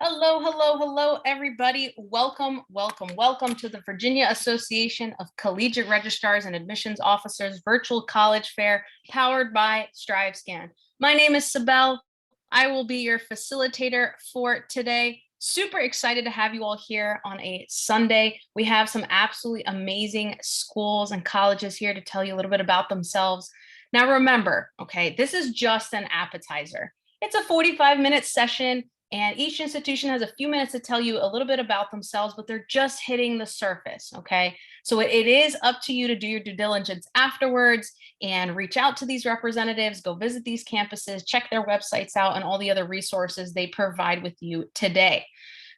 Hello, hello, hello, everybody. Welcome, welcome, welcome to the Virginia Association of Collegiate Registrars and Admissions Officers Virtual College Fair, powered by StriveScan. My name is Sibel. I will be your facilitator for today. Super excited to have you all here on a Sunday. We have some absolutely amazing schools and colleges here to tell you a little bit about themselves. Now, remember, okay, this is just an appetizer. It's a 45-minute session. And each institution has a few minutes to tell you a little bit about themselves, but they're just hitting the surface, okay? So it is up to you to do your due diligence afterwards and reach out to these representatives, go visit these campuses, check their websites out and all the other resources they provide with you today.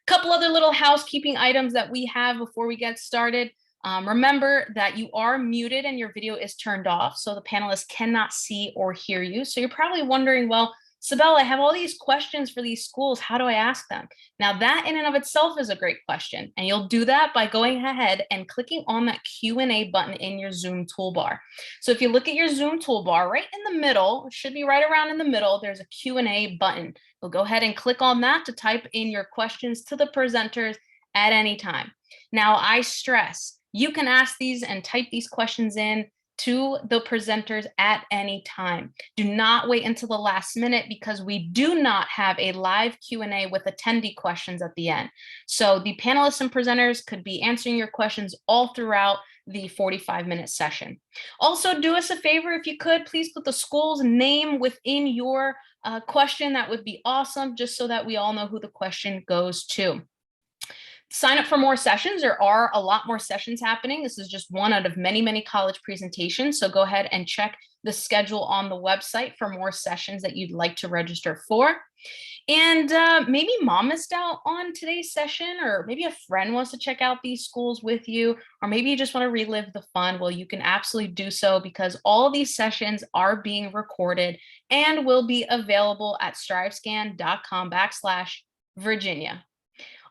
A couple other little housekeeping items that we have before we get started. Remember that you are muted and your video is turned off, so the panelists cannot see or hear you. So you're probably wondering, well, Sibel, I have all these questions for these schools. How do I ask them? Now, that in and of itself is a great question. And you'll do that by going ahead and clicking on that Q&A button in your Zoom toolbar. So if you look at your Zoom toolbar, right in the middle, it should be right around in the middle, there's a Q&A button. You'll go ahead and click on that to type in your questions to the presenters at any time. Now, I stress, you can ask these and type these questions in to the presenters at any time. Do not wait until the last minute because we do not have a live Q&A with attendee questions at the end. So the panelists and presenters could be answering your questions all throughout the 45-minute session. Also, do us a favor if you could, please put the school's name within your question. That would be awesome, just so that we all know who the question goes to. Sign up for more sessions. There are a lot more sessions happening. This is just one out of many, many college presentations. So go ahead and check the schedule on the website for more sessions that you'd like to register for. And maybe mom missed out on today's session, or maybe a friend wants to check out these schools with you, or maybe you just want to relive the fun. Well, you can absolutely do so because all of these sessions are being recorded and will be available at strivescan.com/Virginia.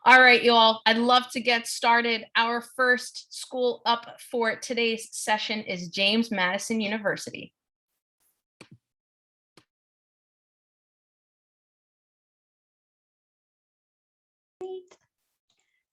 All right, y'all, I'd love to get started. Our first school up for today's session is James Madison University.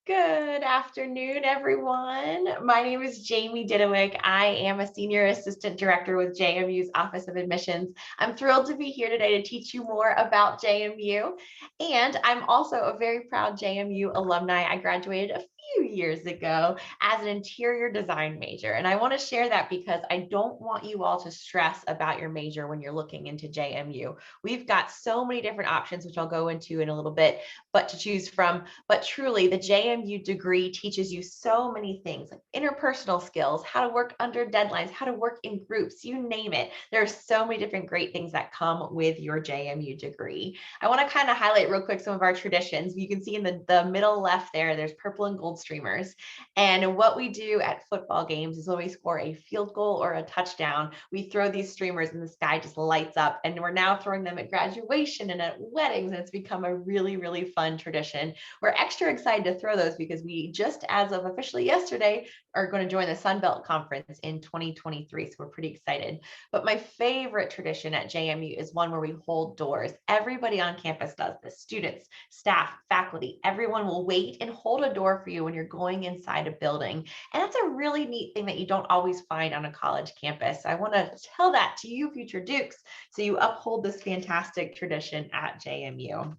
Good afternoon, everyone. My name is Jamie Didowick. I am a Senior Assistant Director with JMU's Office of Admissions. I'm thrilled to be here today to teach you more about JMU. And I'm also a very proud JMU alumni. I graduated a few years ago as an interior design major. And I want to share that because I don't want you all to stress about your major when you're looking into JMU. We've got so many different options, which I'll go into in a little bit, but to choose from. But truly, the JMU degree teaches you so many things, like interpersonal skills, how to work under deadlines, how to work in groups, you name it. There are so many different great things that come with your JMU degree. I want to kind of highlight real quick some of our traditions. You can see in the middle left there, there's purple and gold streamers. And what we do at football games is when we score a field goal or a touchdown, we throw these streamers and the sky just lights up. And we're now throwing them at graduation and at weddings. And it's become a really, really fun tradition. We're extra excited to throw those because we just, as of officially yesterday, are going to join the Sunbelt Conference in 2023. So we're pretty excited. But my favorite tradition at JMU is one where we hold doors. Everybody on campus does this. Students, staff, faculty, everyone will wait and hold a door for you when you're going inside a building. And that's a really neat thing that you don't always find on a college campus. I want to tell that to you, future Dukes, so you uphold this fantastic tradition at JMU.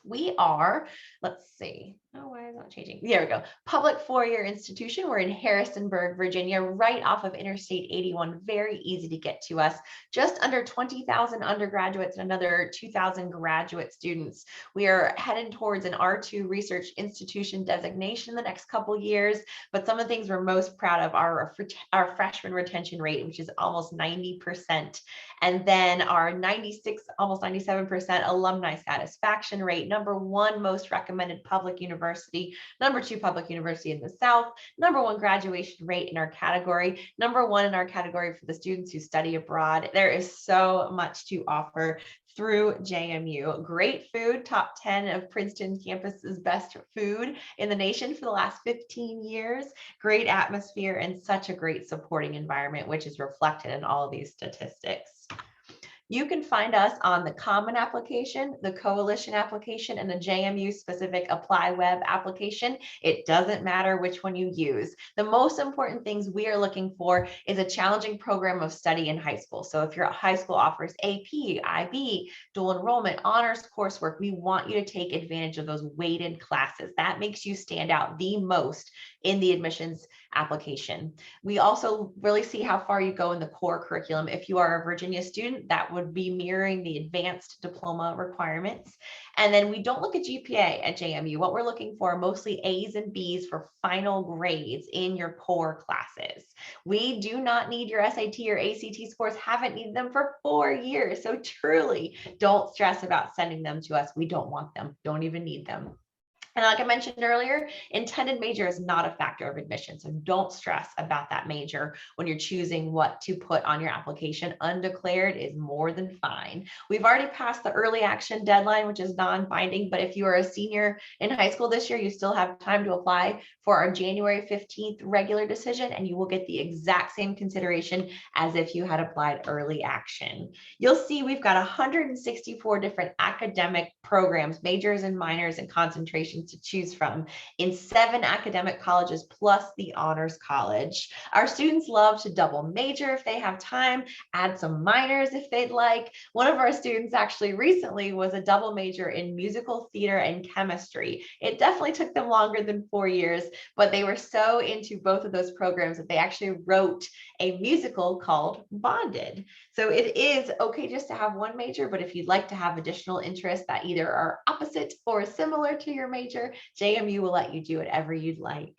We are, let's see, oh, why is that changing? There we go. Public four-year institution. We're in Harrisonburg, Virginia, right off of Interstate 81. Very easy to get to us. Just under 20,000 undergraduates and another 2,000 graduate students. We are headed towards an R2 research institution designation the next couple years. But some of the things we're most proud of are our freshman retention rate, which is almost 90%. And then our 96, almost 97% alumni satisfaction rate. #1 most recommended public university, #2 public university in the South, #1 graduation rate in our category, #1 in our category for the students who study abroad. There is so much to offer through JMU. Great food, top 10 of Princeton campus's best food in the nation for the last 15 years. Great atmosphere and such a great supporting environment, which is reflected in all of these statistics. You can find us on the Common application, the Coalition application, and the JMU specific Apply Web application. It doesn't matter which one you use. The most important things we are looking for is a challenging program of study in high school. So if your high school offers AP, IB, dual enrollment, honors coursework, we want you to take advantage of those weighted classes. That makes you stand out the most in the admissions application. We also really see how far you go in the core curriculum. If you are a Virginia student, that would be mirroring the advanced diploma requirements. And then we don't look at GPA at JMU. What we're looking for are mostly A's and B's for final grades in your core classes. We do not need your SAT or ACT scores, haven't needed them for 4 years. So truly don't stress about sending them to us. We don't want them, don't even need them. And like I mentioned earlier, intended major is not a factor of admission. So don't stress about that major when you're choosing what to put on your application. Undeclared is more than fine. We've already passed the early action deadline, which is non-binding, but if you are a senior in high school this year, you still have time to apply for our January 15th regular decision, and you will get the exact same consideration as if you had applied early action. You'll see we've got 164 different academic programs, majors and minors and concentrations to choose from in 7 academic colleges plus the honors college. Our students love to double major if they have time, add some minors if they'd like. One of our students actually recently was a double major in musical theater and chemistry. It definitely took them longer than 4 years, but they were so into both of those programs that they actually wrote a musical called Bonded. So it is okay just to have one major, but if you'd like to have additional interests that either are opposite or similar to your major, JMU will let you do whatever you'd like.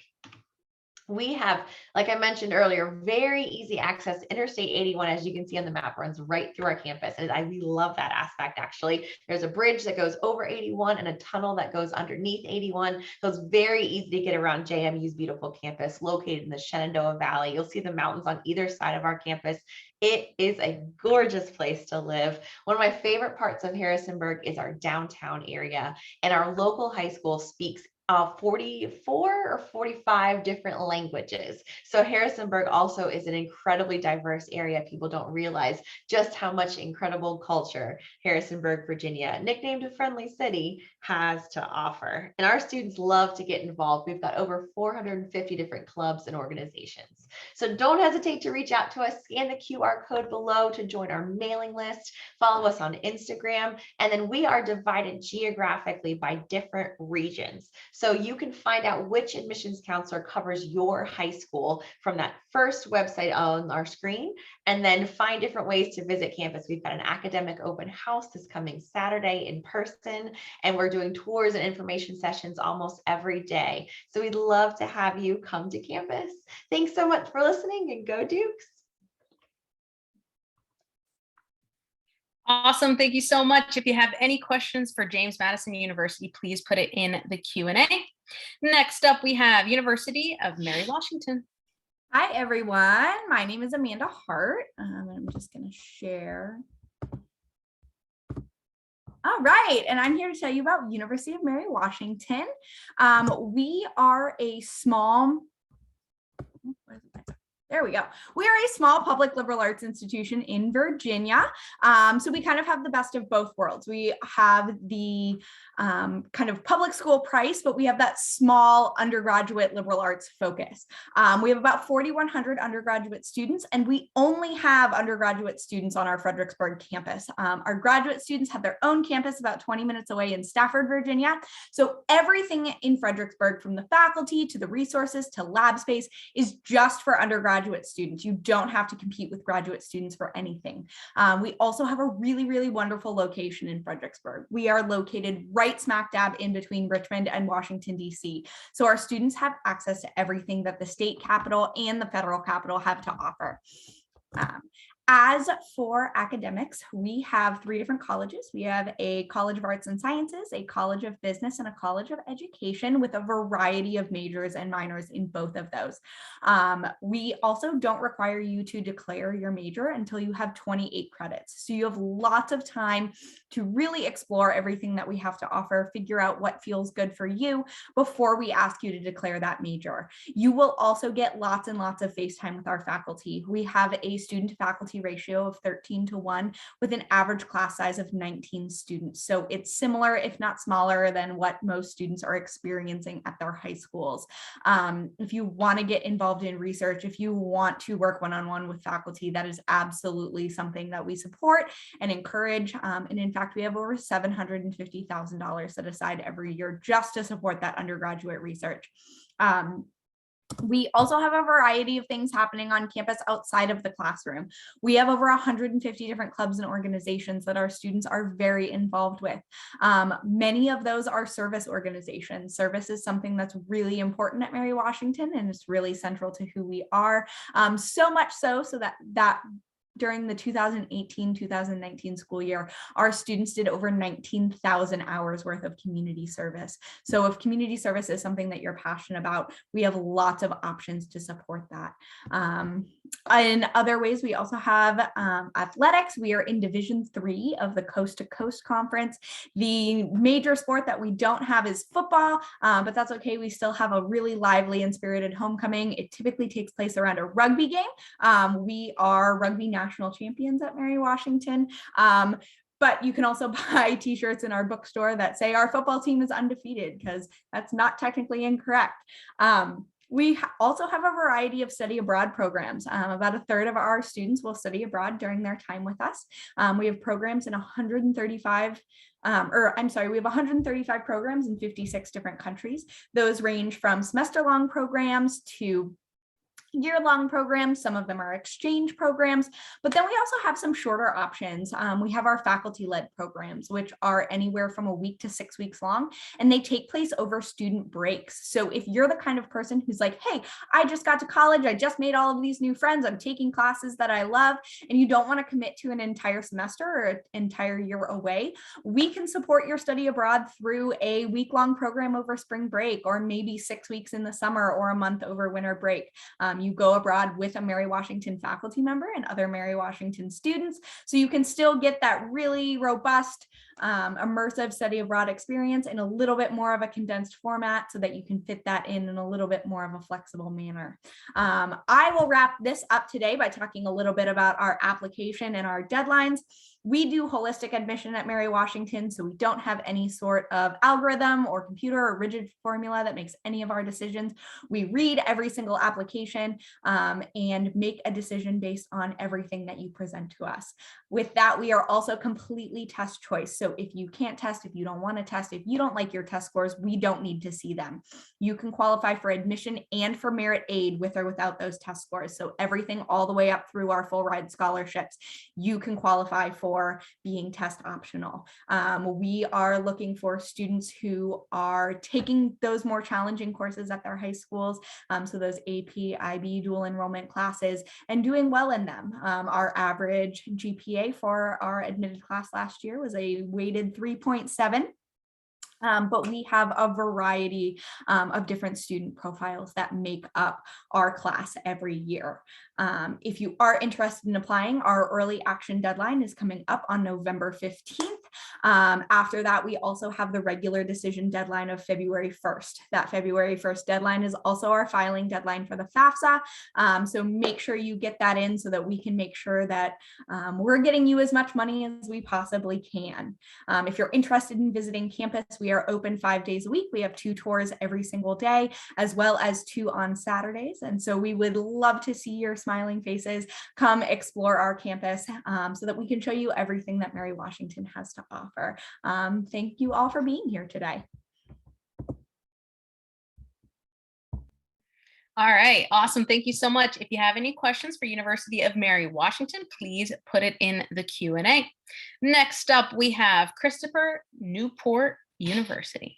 We have, like I mentioned earlier, very easy access. Interstate 81, as you can see on the map, runs right through our campus. And we love that aspect, actually. There's a bridge that goes over 81 and a tunnel that goes underneath 81. So it's very easy to get around JMU's beautiful campus located in the Shenandoah Valley. You'll see the mountains on either side of our campus. It is a gorgeous place to live. One of my favorite parts of Harrisonburg is our downtown area, and our local high school speaks 44 or 45 different languages. So Harrisonburg also is an incredibly diverse area. People don't realize just how much incredible culture Harrisonburg, Virginia, nicknamed a friendly city, has to offer. And our students love to get involved. We've got over 450 different clubs and organizations. So don't hesitate to reach out to us. Scan the QR code below to join our mailing list. Follow us on Instagram. And then we are divided geographically by different regions. So you can find out which admissions counselor covers your high school from that first website on our screen, and then find different ways to visit campus. We've got an academic open house this coming Saturday in person, and we're doing tours and information sessions almost every day. So we'd love to have you come to campus. Thanks so much for listening, and go Dukes. Awesome. Thank you so much. If you have any questions for James Madison University, please put it in the Q&A. Next up, we have University of Mary Washington. Hi, everyone. My name is Amanda Hart. I'm just going to share. All right, and I'm here to tell you about University of Mary Washington. We are a small, there we go. We are a small public liberal arts institution in Virginia. So we kind of have the best of both worlds. We have the kind of public school price, but we have that small undergraduate liberal arts focus. We have about 4,100 undergraduate students, and we only have undergraduate students on our Fredericksburg campus. Our graduate students have their own campus about 20 minutes away in Stafford, Virginia. So everything in Fredericksburg, from the faculty to the resources to lab space, is just for undergraduate students. You don't have to compete with graduate students for anything. We also have a really, really wonderful location in Fredericksburg. We are located right smack dab in between Richmond and Washington, D.C. So our students have access to everything that the state capitol and the federal capitol have to offer. As for academics, we have 3 different colleges. We have a College of Arts and Sciences, a College of Business, and a College of Education, with a variety of majors and minors in both of those. We also don't require you to declare your major until you have 28 credits. So you have lots of time to really explore everything that we have to offer, figure out what feels good for you before we ask you to declare that major. You will also get lots and lots of face time with our faculty. We have a student-to-faculty faculty ratio of 13:1 with an average class size of 19 students. So it's similar, if not smaller, than what most students are experiencing at their high schools. If you want to get involved in research, if you want to work one-on-one with faculty, that is absolutely something that we support and encourage. And in fact, we have over $750,000 set aside every year just to support that undergraduate research. We also have a variety of things happening on campus outside of the classroom. We have over 150 different clubs and organizations that our students are very involved with. Many of those are service organizations. Service is something that's really important at Mary Washington, and it's really central to who we are. So much so that during the 2018-2019 school year, our students did over 19,000 hours worth of community service. So if community service is something that you're passionate about, we have lots of options to support that. In other ways, we also have athletics. We are in Division 3 of the Coast to Coast Conference. The major sport that we don't have is football, but that's okay. We still have a really lively and spirited homecoming. It typically takes place around a rugby game. We are rugby national champions at Mary Washington. But you can also buy t-shirts in our bookstore that say our football team is undefeated, because that's not technically incorrect. We also have a variety of study abroad programs. About a third of our students will study abroad during their time with us. We have programs in 135 we have 135 programs in 56 different countries. Those range from semester-long programs to year-long programs. Some of them are exchange programs, but then we also have some shorter options. We have our faculty-led programs, which are anywhere from a week to 6 weeks long, and they take place over student breaks. So if you're the kind of person who's like, hey, I just got to college, I just made all of these new friends, I'm taking classes that I love, and you don't want to commit to an entire semester or an entire year away, we can support your study abroad through a week-long program over spring break, or maybe 6 weeks in the summer, or a month over winter break. You go abroad with a Mary Washington faculty member and other Mary Washington students, so you can still get that really robust, immersive study abroad experience in a little bit more of a condensed format, so that you can fit that in a little bit more of a flexible manner. I will wrap this up today by talking a little bit about our application and our deadlines. We do holistic admission at Mary Washington, so we don't have any sort of algorithm or computer or rigid formula that makes any of our decisions. We read every single application and make a decision based on everything that you present to us. With that, we are also completely test choice. So if you can't test, if you don't want to test, if you don't like your test scores, we don't need to see them. You can qualify for admission and for merit aid with or without those test scores. So everything all the way up through our full ride scholarships, you can qualify for being test optional. We are looking for students who are taking those more challenging courses at their high schools, so those AP, IB, dual enrollment classes, and doing well in them. Our average GPA for our admitted class last year was a weighted 3.7. But we have a variety of different student profiles that make up our class every year. If you are interested in applying, our early action deadline is coming up on November 15th. After that, we also have the regular decision deadline of February 1st. That February 1st deadline is also our filing deadline for the FAFSA. So make sure you get that in so that we can make sure that we're getting you as much money as we possibly can. If you're interested in visiting campus, we are open 5 days a week. We have 2 tours every single day, as well as 2 on Saturdays. And so we would love to see your smiling faces. Come explore our campus so that we can show you everything that Mary Washington has to offer. Thank you all for being here today. All right, awesome. Thank you so much. If you have any questions for University of Mary Washington, please put it in the Q&A. Next up, we have Christopher, Newport University.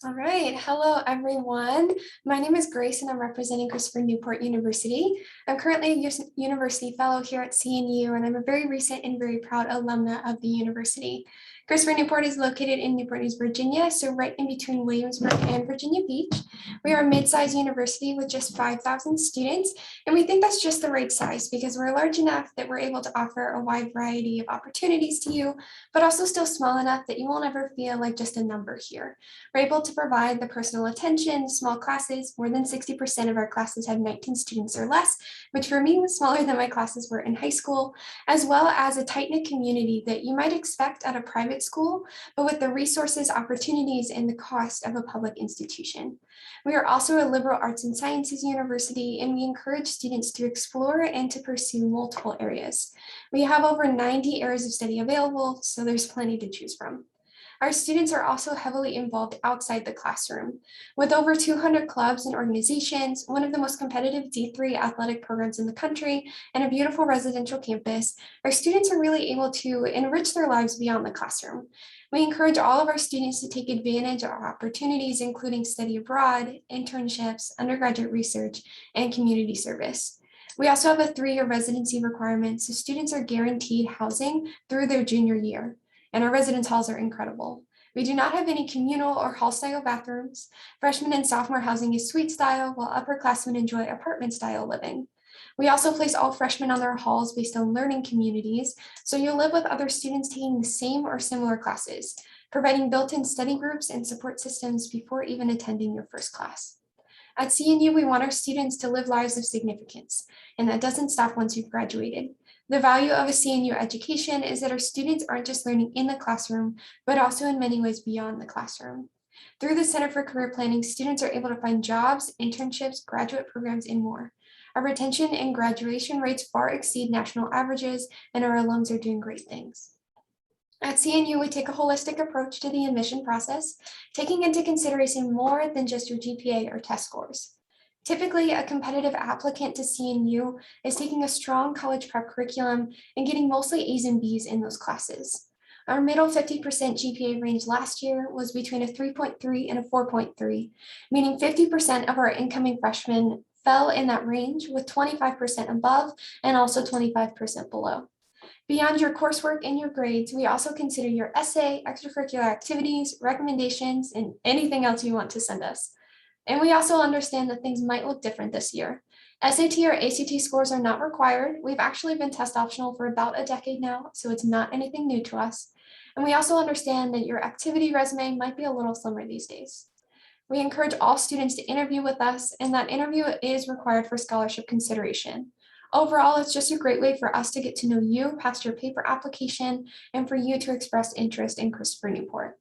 All right, hello everyone. My name is Grace and I'm representing Christopher Newport University. I'm currently a university fellow here at CNU and I'm a very recent and very proud alumna of the university. Christopher Newport is located in Newport News, Virginia, so right in between Williamsburg and Virginia Beach. We are a mid-sized university with just 5,000 students, and we think that's just the right size because we're large enough that we're able to offer a wide variety of opportunities to you, but also still small enough that you won't ever feel like just a number here. We're able to provide the personal attention, small classes. More than 60% of our classes have 19 students or less, which for me was smaller than my classes were in high school, as well as a tight-knit community that you might expect at a private school, but with the resources, opportunities, and the cost of a public institution. We are also a liberal arts and sciences university, and we encourage students to explore and to pursue multiple areas. We have over 90 areas of study available, so there's plenty to choose from. Our students are also heavily involved outside the classroom. With over 200 clubs and organizations, one of the most competitive D3 athletic programs in the country, and a beautiful residential campus, our students are really able to enrich their lives beyond the classroom. We encourage all of our students to take advantage of opportunities, including study abroad, internships, undergraduate research, and community service. We also have a 3-year residency requirement, so students are guaranteed housing through their junior year. And our residence halls are incredible. We do not have any communal or hall style bathrooms. Freshman and sophomore housing is suite style, while upperclassmen enjoy apartment style living. We also place all freshmen on their halls based on learning communities, so you'll live with other students taking the same or similar classes, providing built-in study groups and support systems before even attending your first class. At CNU, we want our students to live lives of significance, and that doesn't stop once you've graduated. The value of a CNU education is that our students aren't just learning in the classroom, but also in many ways beyond the classroom. Through the Center for Career Planning, students are able to find jobs, internships, graduate programs, and more. Our retention and graduation rates far exceed national averages, and our alums are doing great things. At CNU, we take a holistic approach to the admission process, taking into consideration more than just your GPA or test scores. Typically, a competitive applicant to CNU is taking a strong college prep curriculum and getting mostly A's and B's in those classes. Our middle 50% GPA range last year was between a 3.3 and a 4.3, meaning 50% of our incoming freshmen fell in that range, with 25% above and also 25% below. Beyond your coursework and your grades, we also consider your essay, extracurricular activities, recommendations, and anything else you want to send us. And we also understand that things might look different this year. SAT or ACT scores are not required. We've actually been test optional for about a decade now, so it's not anything new to us. And we also understand that your activity resume might be a little slimmer these days. We encourage all students to interview with us, and that interview is required for scholarship consideration. Overall, it's just a great way for us to get to know you past your paper application and for you to express interest in Christopher Newport.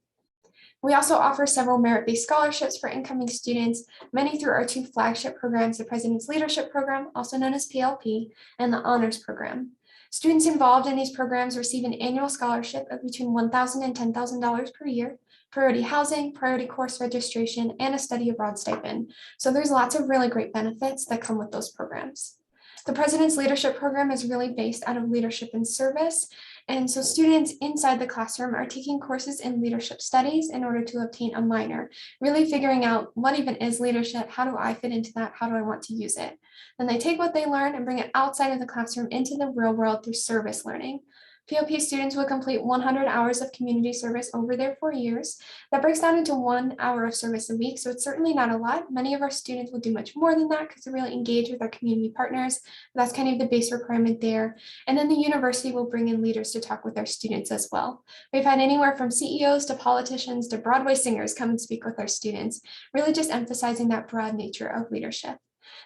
We also offer several merit-based scholarships for incoming students, many through our 2 flagship programs, the President's Leadership Program, also known as PLP, and the Honors Program. Students involved in these programs receive an annual scholarship of between $1,000 and $10,000 per year, priority housing, priority course registration, and a study abroad stipend. So there's lots of really great benefits that come with those programs. The President's Leadership Program is really based out of leadership and service. And so students inside the classroom are taking courses in leadership studies in order to obtain a minor, really figuring out what even is leadership, how do I fit into that, how do I want to use it? Then they take what they learn and bring it outside of the classroom into the real world through service learning. PLP students will complete 100 hours of community service over their 4 years. That breaks down into 1 hour of service a week, so it's certainly not a lot. Many of our students will do much more than that because they're really engaged with our community partners. That's kind of the base requirement there. And then the university will bring in leaders to talk with our students as well. We've had anywhere from CEOs to politicians to Broadway singers come and speak with our students, really just emphasizing that broad nature of leadership.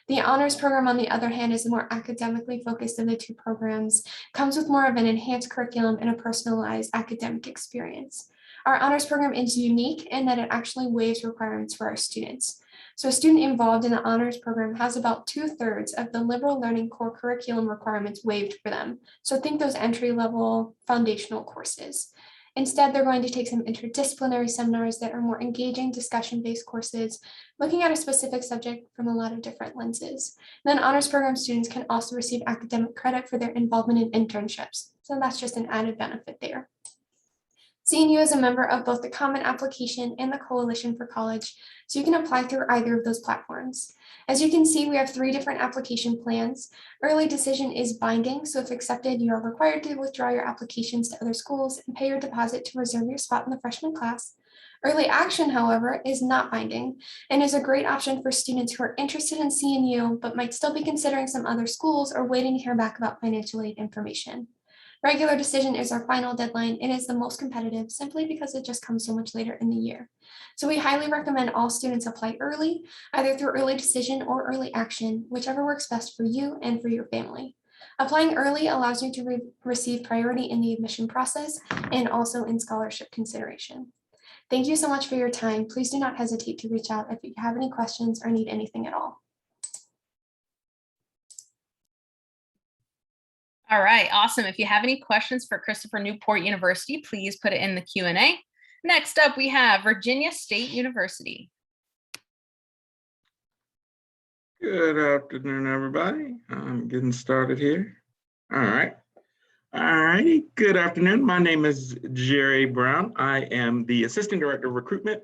The honors program, on the other hand, is the more academically focused of the 2 programs, comes with more of an enhanced curriculum and a personalized academic experience. Our honors program is unique in that it actually waives requirements for our students. So a student involved in the honors program has about 2/3 of the liberal learning core curriculum requirements waived for them. So think those entry-level foundational courses. Instead, they're going to take some interdisciplinary seminars that are more engaging, discussion-based courses, looking at a specific subject from a lot of different lenses. And then honors program students can also receive academic credit for their involvement in internships. So that's just an added benefit there. CNU is a member of both the Common Application and the Coalition for College, so you can apply through either of those platforms. As you can see, we have 3 different application plans. Early decision is binding, so if accepted, you are required to withdraw your applications to other schools and pay your deposit to reserve your spot in the freshman class. Early action, however, is not binding and is a great option for students who are interested in CNU but might still be considering some other schools or waiting to hear back about financial aid information. Regular decision is our final deadline and is the most competitive simply because it just comes so much later in the year. So we highly recommend all students apply early, either through early decision or early action, whichever works best for you and for your family. Applying early allows you to receive priority in the admission process and also in scholarship consideration. Thank you so much for your time. Please do not hesitate to reach out if you have any questions or need anything at all. All right, awesome. If you have any questions for Christopher Newport University, please put it in the Q&A. Next up, we have Virginia State University. Good afternoon, everybody. I'm getting started here. All right. All righty. Good afternoon. My name is Jerry Brown. I am the Assistant Director of Recruitment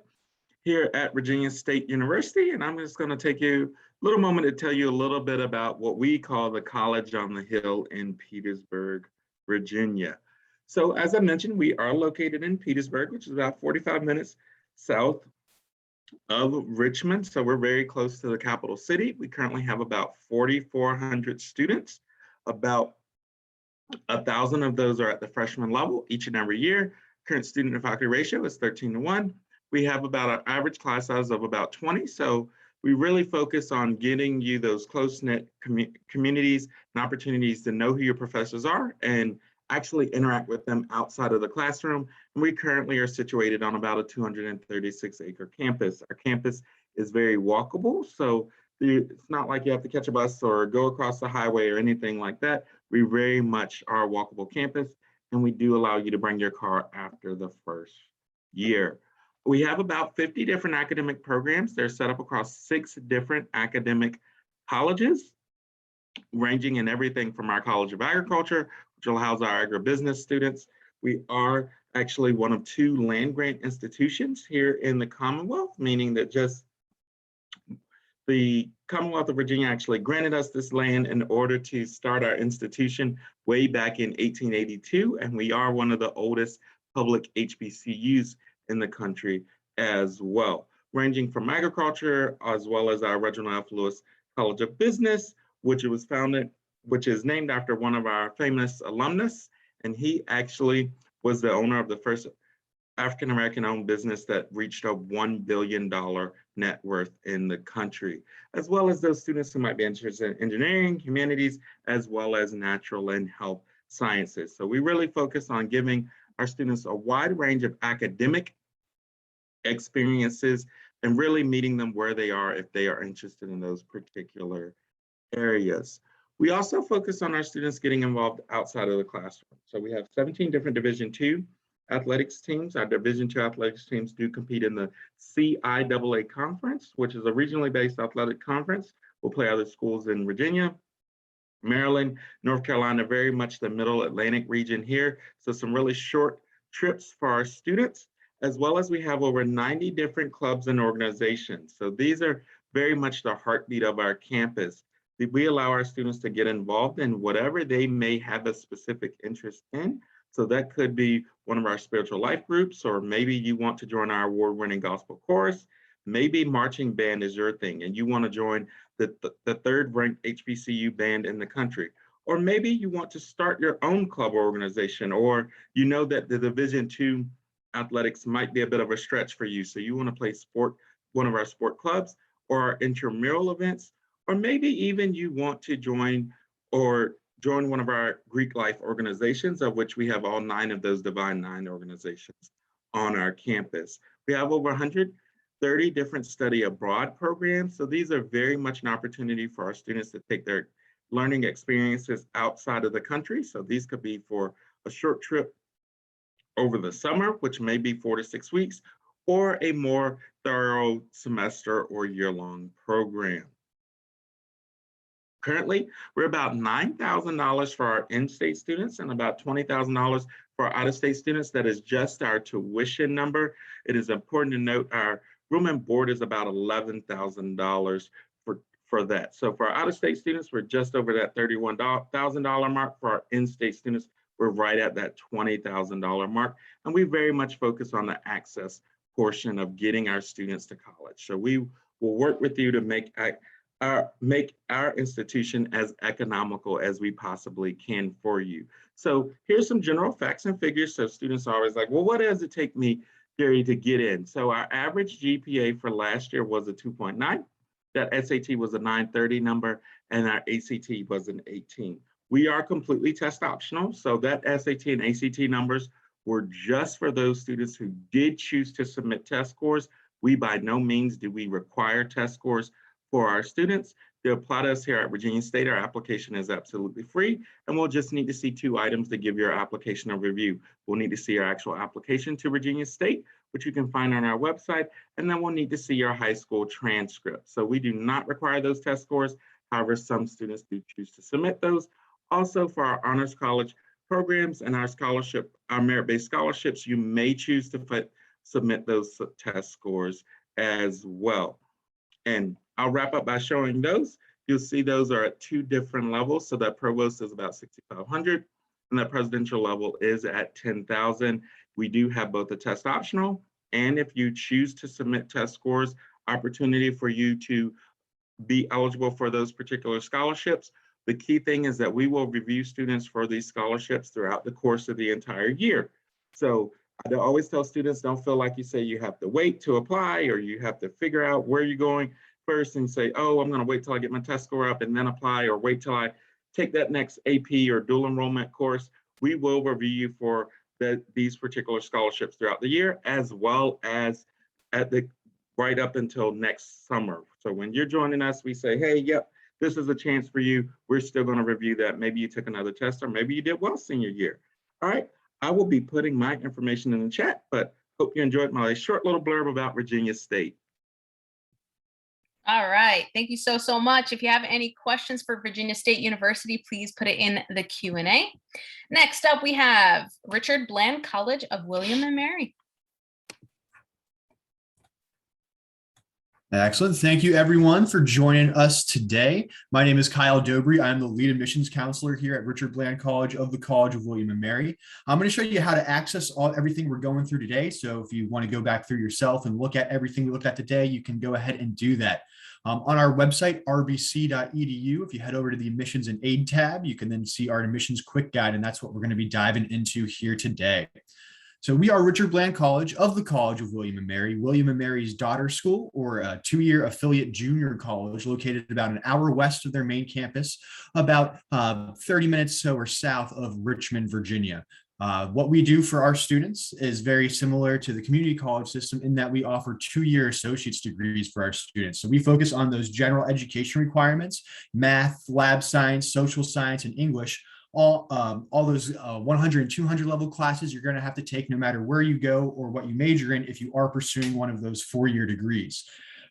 here at Virginia State University, and I'm just going to take you a little moment to tell you a little bit about what we call the College on the Hill in Petersburg, Virginia. So as I mentioned, we are located in Petersburg, which is about 45 minutes south of Richmond. So we're very close to the capital city. We currently have about 4,400 students. About 1,000 of those are at the freshman level each and every year. Current student to faculty ratio is 13:1. We have about an average class size of about 20. So we really focus on getting you those close-knit communities and opportunities to know who your professors are and actually interact with them outside of the classroom. And we currently are situated on about a 236-acre campus. Our campus is very walkable, so it's not like you have to catch a bus or go across the highway or anything like that. We very much are a walkable campus, and we do allow you to bring your car after the first year. We have about 50 different academic programs. They're set up across 6 different academic colleges, ranging in everything from our College of Agriculture, which will house our agribusiness students. We are actually one of 2 land grant institutions here in the Commonwealth, meaning that just the Commonwealth of Virginia actually granted us this land in order to start our institution way back in 1882, and we are one of the oldest public HBCUs in the country as well, ranging from agriculture as well as our Reginald F. Lewis College of Business, which is named after one of our famous alumnus, and he actually was the owner of the first African-American owned business that reached a $1 billion net worth in the country, as well as those students who might be interested in engineering, humanities, as well as natural and health sciences. So we really focus on giving our students a wide range of academic experiences and really meeting them where they are if they are interested in those particular areas. We also focus on our students getting involved outside of the classroom. So we have 17 different Division II athletics teams. Our Division II athletics teams do compete in the CIAA conference, which is a regionally based athletic conference. We'll play other schools in Virginia, Maryland, North Carolina, very much the middle Atlantic region here. So some really short trips for our students, as well as we have over 90 different clubs and organizations. So these are very much the heartbeat of our campus. We allow our students to get involved in whatever they may have a specific interest in. So that could be one of our spiritual life groups, or maybe you want to join our award-winning gospel chorus. Maybe marching band is your thing and you want to join the third-ranked HBCU band in the country. Or maybe you want to start your own club or organization, or you know that the Division II athletics might be a bit of a stretch for you. So you want to play one of our sport clubs or our intramural events, or maybe even you want to join one of our Greek life organizations, of which we have all 9 of those Divine 9 organizations on our campus. We have over 130 different study abroad programs. So these are very much an opportunity for our students to take their learning experiences outside of the country. So these could be for a short trip over the summer, which may be 4 to 6 weeks, or a more thorough semester or year-long program. Currently, we're about $9,000 for our in-state students and about $20,000 for our out-of-state students. That is just our tuition number. It is important to note our room and board is about $11,000 for that. So for our out-of-state students, we're just over that $31,000 mark. For our in-state students, we're right at that $20,000 mark. And we very much focus on the access portion of getting our students to college. So we will work with you to make our institution as economical as we possibly can for you. So here's some general facts and figures. So students are always like, well, what does it take me, Gary, to get in? So our average GPA for last year was a 2.9. That SAT was a 930 number, and our ACT was an 18. We are completely test optional. So that SAT and ACT numbers were just for those students who did choose to submit test scores. We by no means do we require test scores for our students. To apply to us here at Virginia State, our application is absolutely free, and we'll just need to see 2 items to give your application a review. We'll need to see your actual application to Virginia State, which you can find on our website, and then we'll need to see your high school transcript. So we do not require those test scores. However, some students do choose to submit those. Also, for our honors college programs and our scholarship, our merit-based scholarships, you may choose to submit those test scores as well. And I'll wrap up by showing those. You'll see those are at 2 different levels. So that provost is about 6,500 and that presidential level is at 10,000. We do have both a test optional, and if you choose to submit test scores, opportunity for you to be eligible for those particular scholarships. The key thing is that we will review students for these scholarships throughout the course of the entire year. So I always tell students, don't feel like you say you have to wait to apply or you have to figure out where you're going first and say, oh, I'm going to wait till I get my test score up and then apply, or wait till I take that next AP or dual enrollment course. We will review you for these particular scholarships throughout the year, as well as right up until next summer. So when you're joining us, we say, hey, yep, this is a chance for you. We're still going to review that. Maybe you took another test, or maybe you did well senior year. All right, I will be putting my information in the chat, but hope you enjoyed my short little blurb about Virginia State. All right, thank you so much. If you have any questions for Virginia State University, please put it in the Q&A. Next up, we have Richard Bland College of William and Mary. Excellent. Thank you, everyone, for joining us today. My name is Kyle Dobry. I'm the lead admissions counselor here at Richard Bland College of the College of William and Mary. I'm going to show you how to access everything we're going through today. So if you want to go back through yourself and look at everything we looked at today, you can go ahead and do that. On our website, rbc.edu, if you head over to the admissions and aid tab, you can then see our admissions quick guide, and that's what we're going to be diving into here today. So we are Richard Bland College of the College of William and Mary, William and Mary's daughter school, or a 2-year affiliate junior college located about an hour west of their main campus, about 30 minutes so or south of Richmond, Virginia. What we do for our students is very similar to the community college system in that we offer 2-year associate's degrees for our students. So we focus on those general education requirements, math, lab science, social science, and English. All those 100 and 200 level classes you're going to have to take no matter where you go or what you major in if you are pursuing one of those 4-year degrees.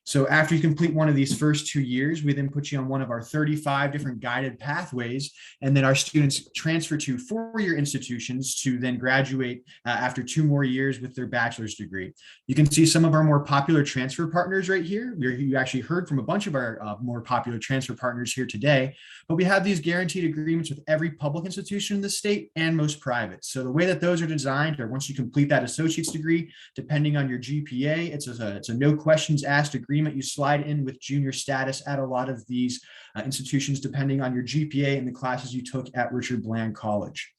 So after you complete one of these first 2 years, we then put you on one of our 35 different guided pathways, and then our students transfer to 4-year institutions to then graduate after 2 more years with their bachelor's degree. You can see some of our more popular transfer partners right here. You actually heard from a bunch of our more popular transfer partners here today, but we have these guaranteed agreements with every public institution in the state and most private. So the way that those are designed are once you complete that associate's degree, depending on your GPA, it's a no questions asked agreement. You slide in with junior status at a lot of these institutions, depending on your GPA and the classes you took at Richard Bland College.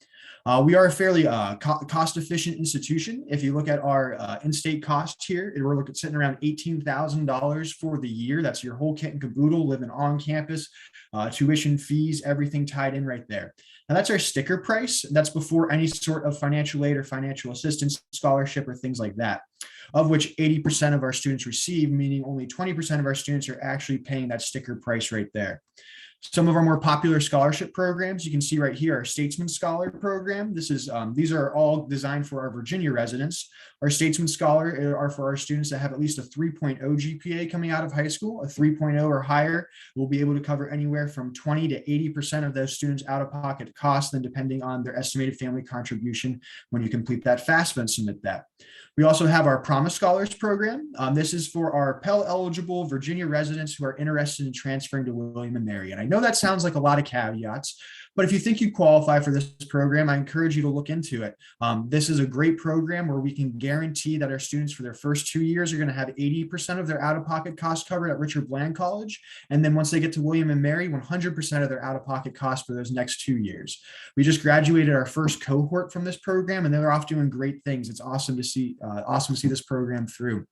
We are a fairly cost-efficient institution. If you look at our in-state costs here, we're looking at sitting around $18,000 for the year. That's your whole kit and caboodle, living on campus, tuition, fees, everything tied in right there. Now that's our sticker price. That's before any sort of financial aid or financial assistance, scholarship, or things like that, of which 80% of our students receive, meaning only 20% of our students are actually paying that sticker price right there. Some of our more popular scholarship programs, you can see right here, our Statesman Scholar program. These are all designed for our Virginia residents. Our Statesman Scholar are for our students that have at least a 3.0 GPA coming out of high school, a 3.0 or higher. We'll be able to cover anywhere from 20 to 80% of those students out-of-pocket costs, then depending on their estimated family contribution when you complete that FAFSA and submit that. We also have our Promise Scholars program. This is for our Pell eligible Virginia residents who are interested in transferring to William & Mary. And I know that sounds like a lot of caveats, but if you think you qualify for this program, I encourage you to look into it. This is a great program where we can guarantee that our students for their first 2 years are going to have 80% of their out-of-pocket costs covered at Richard Bland College. And then once they get to William & Mary, 100% of their out-of-pocket costs for those next 2 years. We just graduated our first cohort from this program, and they're off doing great things. It's awesome to see this program through.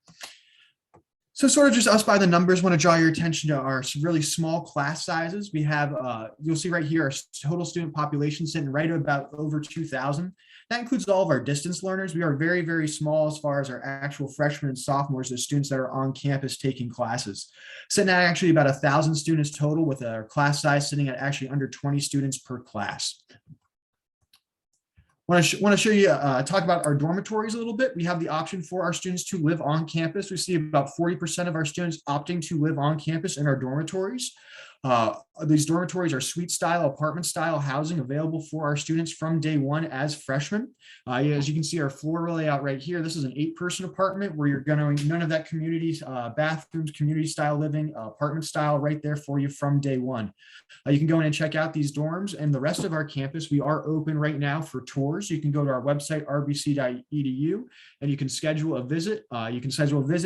So sort of just us by the numbers, want to draw your attention to our really small class sizes. We have, you'll see right here, our total student population sitting right at about over 2,000. That includes all of our distance learners. We are very, very small as far as our actual freshmen and sophomores, the students that are on campus taking classes. Sitting at actually about 1,000 students total, with our class size sitting at actually under 20 students per class. Want to show you, talk about our dormitories a little bit. We have the option for our students to live on campus. We see about 40% of our students opting to live on campus in our dormitories. These dormitories are suite style, apartment style housing available for our students from day one as freshmen. As you can see, our floor layout right here, this is an 8-person apartment where you're going to, none of that community bathrooms, community style living, apartment style right there for you from day one. You can go in and check out these dorms and the rest of our campus. We are open right now for tours. You can go to our website, rbc.edu, and you can schedule a visit.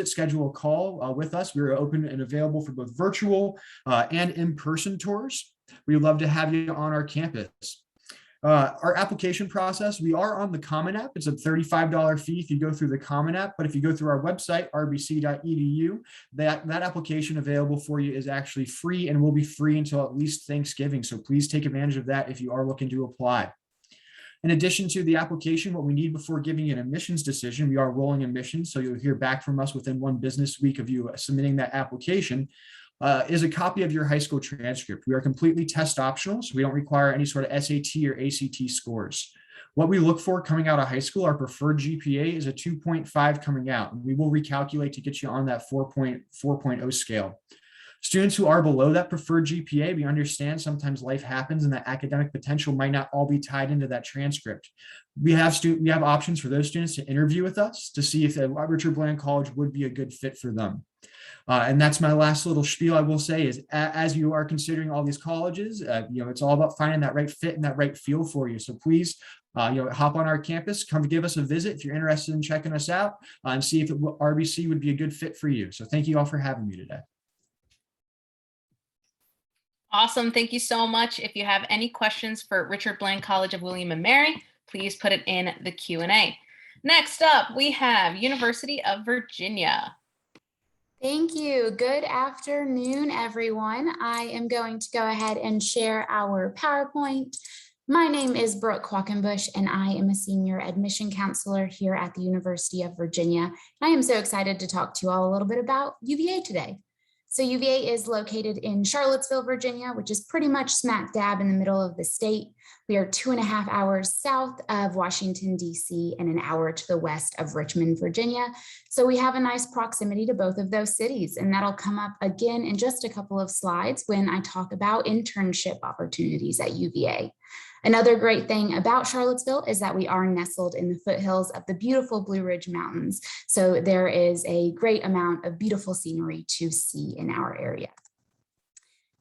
Schedule a call with us. We're open and available for both virtual and in-person tours. We'd love to have you on our campus. Our application process, we are on the Common App. It's a $35 fee if you go through the Common App, but if you go through our website, rbc.edu, that application available for you is actually free and will be free until at least Thanksgiving. So please take advantage of that if you are looking to apply. In addition to the application, what we need before giving you an admissions decision, we are rolling admissions, so you'll hear back from us within 1 business week of you submitting that application. Is a copy of your high school transcript. We are completely test optional, so we don't require any sort of SAT or ACT scores. What we look for coming out of high school, our preferred GPA is a 2.5 coming out, and we will recalculate to get you on that 4.0 scale. Students who are below that preferred GPA, we understand sometimes life happens and that academic potential might not all be tied into that transcript. We have options for those students to interview with us to see if Richard Bland College would be a good fit for them. And that's my last little spiel I will say is, as you are considering all these colleges, it's all about finding that right fit and that right feel for you. So please, hop on our campus, come give us a visit if you're interested in checking us out and see if RBC would be a good fit for you. So thank you all for having me today. Awesome. Thank you so much. If you have any questions for Richard Bland College of William & Mary, please put it in the Q&A. Next up, we have University of Virginia. Thank you. Good afternoon, everyone. I am going to go ahead and share our PowerPoint. My name is Brooke Quackenbush, and I am a senior admission counselor here at the University of Virginia. I am so excited to talk to you all a little bit about UVA today. So UVA is located in Charlottesville, Virginia, which is pretty much smack dab in the middle of the state. We are 2.5 hours south of Washington, D.C., and an hour to the west of Richmond, Virginia. So we have a nice proximity to both of those cities, and that'll come up again in just a couple of slides when I talk about internship opportunities at UVA. Another great thing about Charlottesville is that we are nestled in the foothills of the beautiful Blue Ridge Mountains. So there is a great amount of beautiful scenery to see in our area.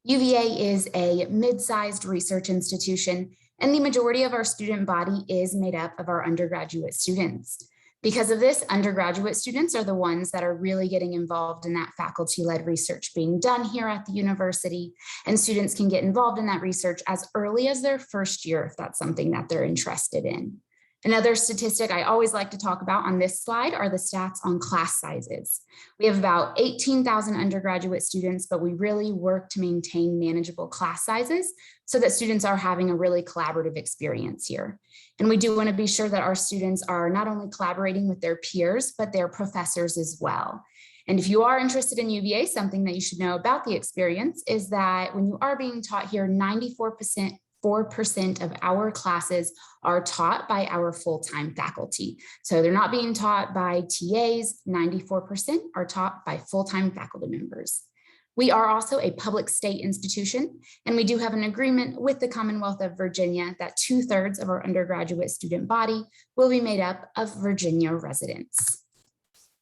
UVA is a mid-sized research institution, and the majority of our student body is made up of our undergraduate students. Because of this, undergraduate students are the ones that are really getting involved in that faculty-led research being done here at the university, and students can get involved in that research as early as their first year if that's something that they're interested in. Another statistic I always like to talk about on this slide are the stats on class sizes. We have about 18,000 undergraduate students, but we really work to maintain manageable class sizes so that students are having a really collaborative experience here. And we do want to be sure that our students are not only collaborating with their peers, but their professors as well. And if you are interested in UVA, something that you should know about the experience is that when you are being taught here, 94% of our classes are taught by our full-time faculty. So they're not being taught by TAs, 94% are taught by full-time faculty members. We are also a public state institution, and we do have an agreement with the Commonwealth of Virginia that 2/3 of our undergraduate student body will be made up of Virginia residents.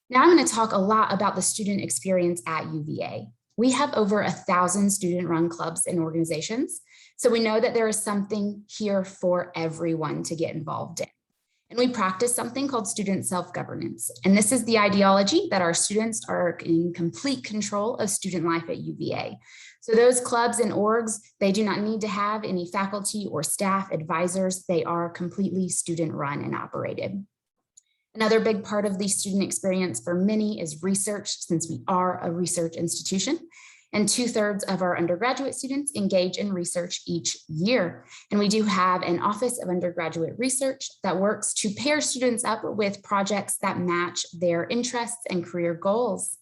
Now I'm going to talk a lot about the student experience at UVA. We have over 1,000 student-run clubs and organizations, so we know that there is something here for everyone to get involved in. And we practice something called student self-governance. And this is the ideology that our students are in complete control of student life at UVA. So those clubs and orgs, they do not need to have any faculty or staff advisors. They are completely student-run and operated. Another big part of the student experience for many is research, since we are a research institution. And 2/3 of our undergraduate students engage in research each year. And we do have an Office of Undergraduate Research that works to pair students up with projects that match their interests and career goals.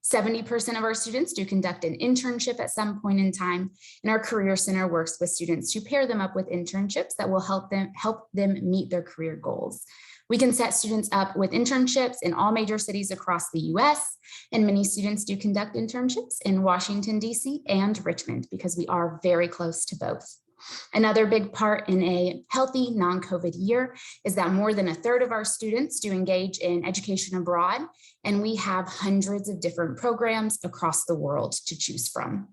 70% of our students do conduct an internship at some point in time, and our Career Center works with students to pair them up with internships that will help them meet their career goals. We can set students up with internships in all major cities across the US, and many students do conduct internships in Washington, DC and Richmond because we are very close to both. Another big part in a healthy non-COVID year is that more than 1/3 of our students do engage in education abroad, and we have hundreds of different programs across the world to choose from.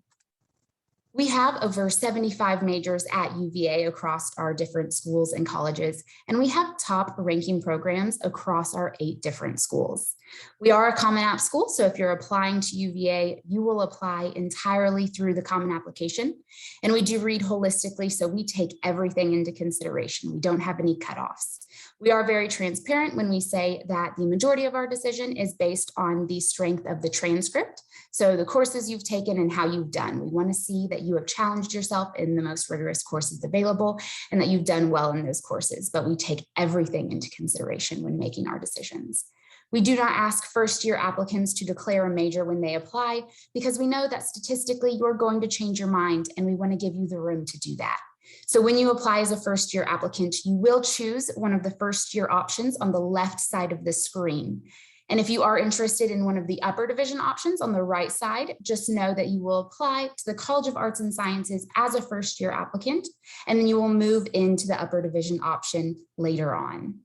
We have over 75 majors at UVA across our different schools and colleges, and we have top ranking programs across our 8 different schools. We are a Common App school, so if you're applying to UVA, you will apply entirely through the Common Application. And we do read holistically, so we take everything into consideration. We don't have any cutoffs. We are very transparent when we say that the majority of our decision is based on the strength of the transcript. So the courses you've taken and how you've done. We want to see that you have challenged yourself in the most rigorous courses available and that you've done well in those courses, but we take everything into consideration when making our decisions. We do not ask first-year applicants to declare a major when they apply because we know that statistically you're going to change your mind and we want to give you the room to do that. So when you apply as a first-year applicant, you will choose one of the first-year options on the left side of the screen. And if you are interested in one of the upper division options on the right side, just know that you will apply to the College of Arts and Sciences as a first-year applicant, and then you will move into the upper division option later on.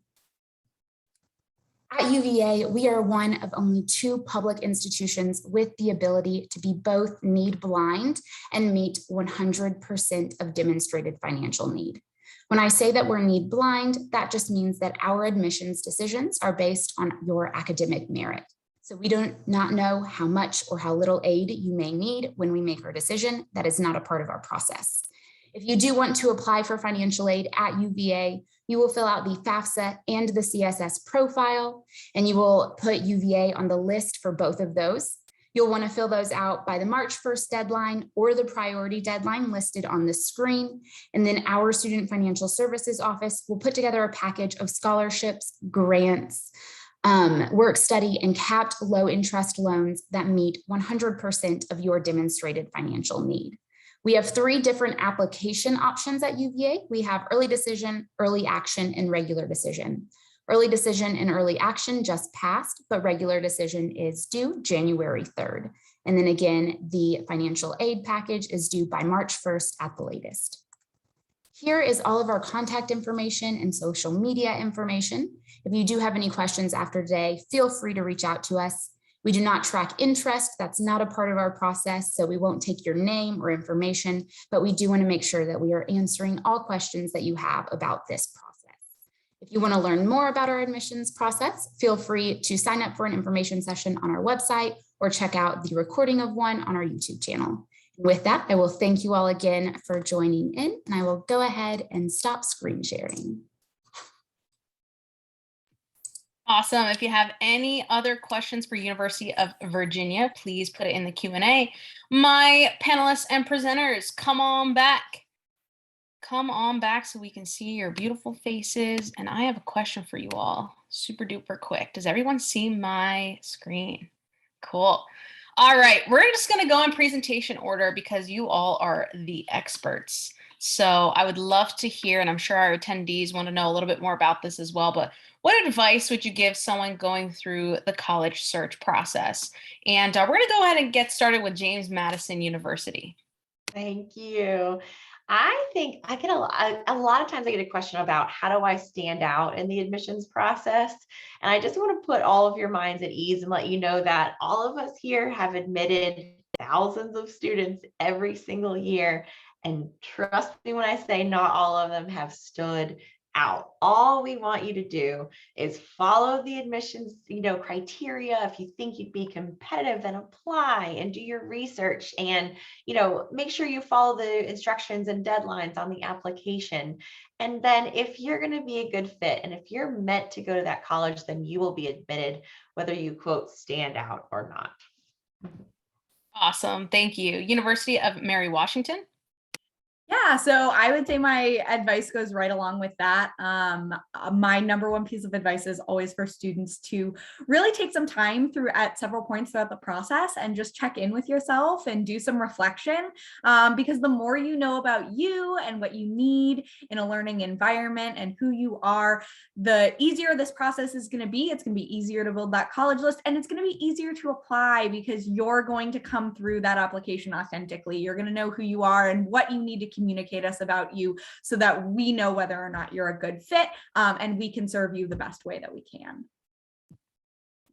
At UVA, we are one of only 2 public institutions with the ability to be both need blind and meet 100% of demonstrated financial need. When I say that we're need blind, that just means that our admissions decisions are based on your academic merit. So we do not know how much or how little aid you may need when we make our decision. That is not a part of our process. If you do want to apply for financial aid at UVA, you will fill out the FAFSA and the CSS profile, and you will put UVA on the list for both of those. You'll want to fill those out by the March 1st deadline or the priority deadline listed on the screen. And then our Student Financial Services Office will put together a package of scholarships, grants, work study, and capped low interest loans that meet 100% of your demonstrated financial need. We have 3 different application options at UVA. We have early decision, early action, and regular decision. Early decision and early action just passed, but regular decision is due January 3rd. And then again, the financial aid package is due by March 1st at the latest. Here is all of our contact information and social media information. If you do have any questions after today, feel free to reach out to us. We do not track interest. That's not a part of our process, so we won't take your name or information, but we do want to make sure that we are answering all questions that you have about this process. If you want to learn more about our admissions process, feel free to sign up for an information session on our website or check out the recording of one on our YouTube channel. With that, I will thank you all again for joining in, and I will go ahead and stop screen sharing. Awesome. If you have any other questions for University of Virginia, please put it in the Q&A. My panelists and presenters, come on back. Come on back so we can see your beautiful faces. And I have a question for you all, super duper quick. Does everyone see my screen? Cool. All right, we're just going to go in presentation order because you all are the experts. So I would love to hear, and I'm sure our attendees want to know a little bit more about this as well, but what advice would you give someone going through the college search process? And we're going to go ahead and get started with James Madison University. Thank you. I think I get a lot of times I get a question about how do I stand out in the admissions process? And I just want to put all of your minds at ease and let you know that all of us here have admitted thousands of students every single year. And trust me when I say not all of them have stood out. All we want you to do is follow the admissions, criteria. If you think you'd be competitive, then apply and do your research and, make sure you follow the instructions and deadlines on the application. And then if you're going to be a good fit and if you're meant to go to that college, then you will be admitted, whether you quote stand out or not. Awesome. Thank you. University of Mary Washington. Yeah, so I would say my advice goes right along with that. My number one piece of advice is always for students to really take some time at several points throughout the process and just check in with yourself and do some reflection, because the more you know about you and what you need in a learning environment and who you are, the easier this process is going to be. It's going to be easier to build that college list, and it's going to be easier to apply because you're going to come through that application authentically. You're going to know who you are and what you need to communicate us about you so that we know whether or not you're a good fit, and we can serve you the best way that we can.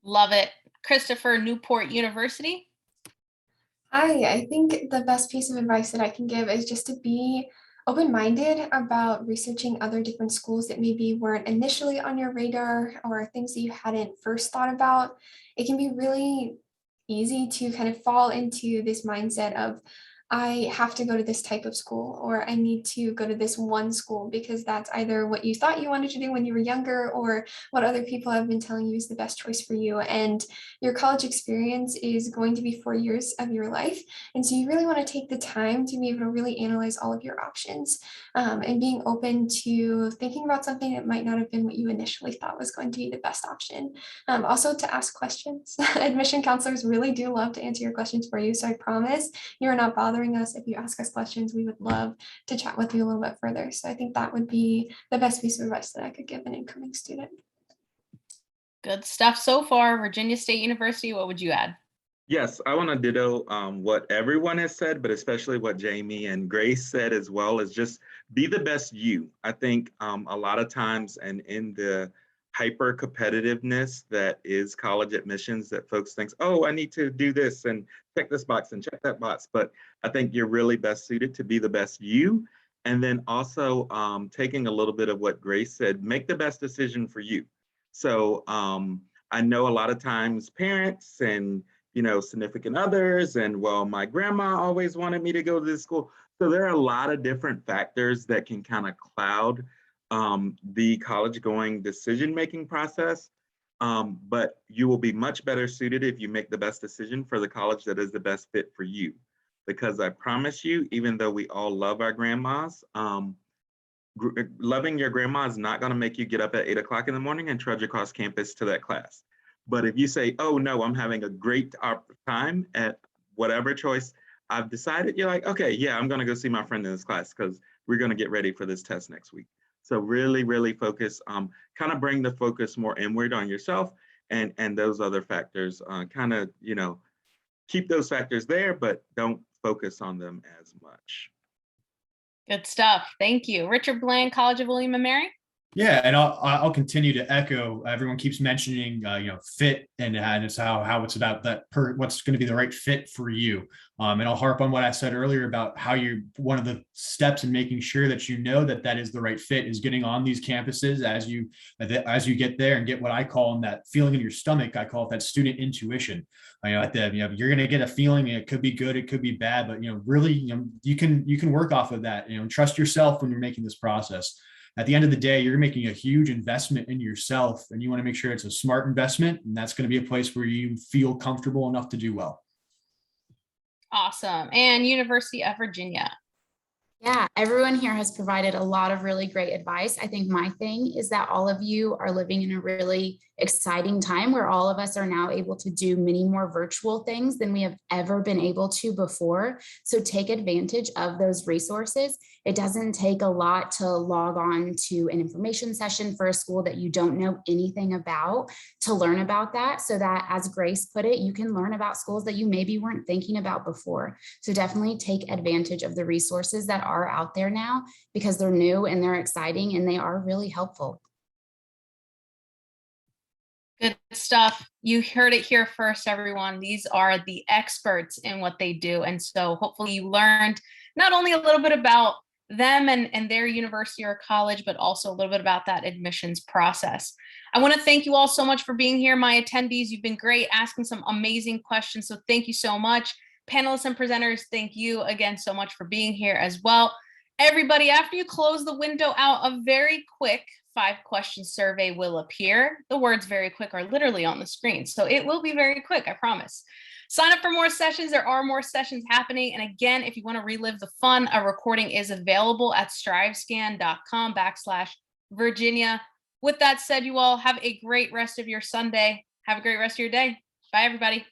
Love it. Christopher, Newport University. Hi, I think the best piece of advice that I can give is just to be open-minded about researching other different schools that maybe weren't initially on your radar or things that you hadn't first thought about. It can be really easy to kind of fall into this mindset of, I have to go to this type of school, or I need to go to this one school because that's either what you thought you wanted to do when you were younger or what other people have been telling you is the best choice for you. And your college experience is going to be 4 years of your life. And so you really want to take the time to be able to really analyze all of your options, and being open to thinking about something that might not have been what you initially thought was going to be the best option. Also to ask questions. Admission counselors really do love to answer your questions for you. So I promise you're not bothering us. If you ask us questions, we would love to chat with you a little bit further. So I think that would be the best piece of advice that I could give an incoming student. Good stuff so far. Virginia State University, what would you add? Yes, I want to ditto what everyone has said, but especially what Jamie and Grace said as well, is just be the best you. I think a lot of times, and in the hyper competitiveness that is college admissions, that folks think, oh, I need to do this and check this box and check that box. But I think you're really best suited to be the best you. And then also taking a little bit of what Grace said, make the best decision for you. So I know a lot of times parents and significant others, and well, my grandma always wanted me to go to this school. So there are a lot of different factors that can kind of cloud the college going decision-making process. But you will be much better suited if you make the best decision for the college that is the best fit for you. Because I promise you, even though we all love our grandmas, loving your grandma is not going to make you get up at 8 o'clock in the morning and trudge across campus to that class. But if you say, oh no, I'm having a great time at whatever choice I've decided, you're like, okay, yeah, I'm going to go see my friend in this class because we're going to get ready for this test next week. So really, really focus, kind of bring the focus more inward on yourself and those other factors, kind of, keep those factors there, but don't focus on them as much. Good stuff. Thank you. Richard Bland, College of William and Mary. Yeah, and I'll continue to echo. Everyone keeps mentioning, fit, and it's how it's about that what's going to be the right fit for you. And I'll harp on what I said earlier about how one of the steps in making sure that that is the right fit is getting on these campuses as you get there and get what I call in that feeling in your stomach. I call it that student intuition. You're going to get a feeling. It could be good, it could be bad, but really, you can work off of that. Trust yourself when you're making this process. At the end of the day, you're making a huge investment in yourself, and you want to make sure it's a smart investment, and that's going to be a place where you feel comfortable enough to do well. Awesome. And University of Virginia. Yeah, everyone here has provided a lot of really great advice. I think my thing is that all of you are living in a really exciting time where all of us are now able to do many more virtual things than we have ever been able to before. So take advantage of those resources. It doesn't take a lot to log on to an information session for a school that you don't know anything about to learn about that, so that, as Grace put it, you can learn about schools that you maybe weren't thinking about before. So definitely take advantage of the resources that are out there now, because they're new and they're exciting and they are really helpful. Good stuff. You heard it here first, everyone. These are the experts in what they do. And so hopefully you learned not only a little bit about them and their university or college, but also a little bit about that admissions process. I want to thank you all so much for being here. My attendees, you've been great, asking some amazing questions. So thank you so much. Panelists and presenters, thank you again so much for being here as well. Everybody, after you close the window out, a very quick 5-question survey will appear. The words "very quick" are literally on the screen, so it will be very quick, I promise. Sign up for more sessions. There are more sessions happening. And again, if you want to relive the fun, a recording is available at strivescan.com/Virginia. With that said, you all have a great rest of your Sunday. Have a great rest of your day. Bye, everybody.